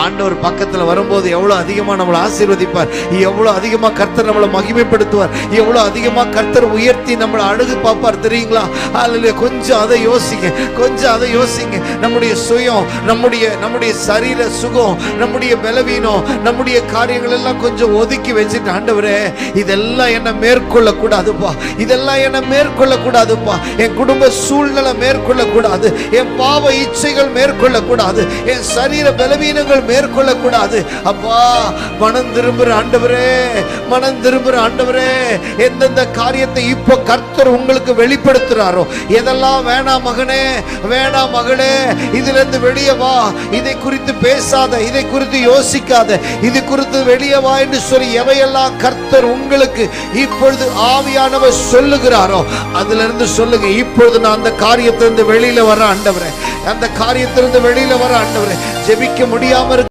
ஆண்டவர் பக்கத்துல வரும்போது எவ்வளவு அதிகமா நம்மளை ஆசீர்வதிப்பார், எவ்வளவு அதிகமா கர்த்தர் நம்மளை மகிமைப்படுத்துவார், எவ்வளவு அதிகமா கர்த்தர் உயர்த்தி நம்மளை அழகு பார்ப்பார் தெரியுங்களா? அல்ல கொஞ்சம் அதை யோசிங்க, கொஞ்சம் அதை யோசிங்க. நம்முடைய சுயம், நம்முடைய சரீர சுகம், நம்முடைய பலவீனம், நம்முடைய காரியங்கள் எல்லாம் கொஞ்சம் ஒதுக்கி வச்சுட்டு, ஆண்டவரே இதெல்லாம் என்ன மேற்கொள்ள கூடாதுப்பா, இதெல்லாம் என்ன மேற்கொள்ள கூடாதுப்பா, என் குடும்ப சூழ்நிலை மேற்கொள்ள கூடாது, என் பாவ இச்சைகள் மேற்கொள்ள கூடாது, என் சரீர பலவீனங்கள் மேற்கொள்ள கூடாது. அப்பா மனம் திரும்புற ஆண்டவரே, மனம் திரும்புற ஆண்டவரே, எந்தெந்த காரியத்தை இப்போ கர்த்தர் உங்களுக்கு வெளிப்படுத்துறாரோ, எதெல்லாம் வேணாம் மகனே, வேணாம் மகளே, இதுல இருந்து வெளியே வா, இதை குறித்து பேசாத, இதை குறித்து யோசிக்காத, இது குறித்து வெளியே வா என்று சொல்லி எவையெல்லாம் கர்த்தர் உங்களுக்கு இப்பொழுது ஆவியானவர் சொல்லுகிறாரோ அதுல இருந்து சொல்லுங்க. இப்பொழுது நான் அந்த காரியத்திலிருந்து வெளியில வர ஆண்டவரே, அந்த காரியத்திலிருந்து வெளியில வர ஆண்டவரே. ஜெபிக்க முடியாம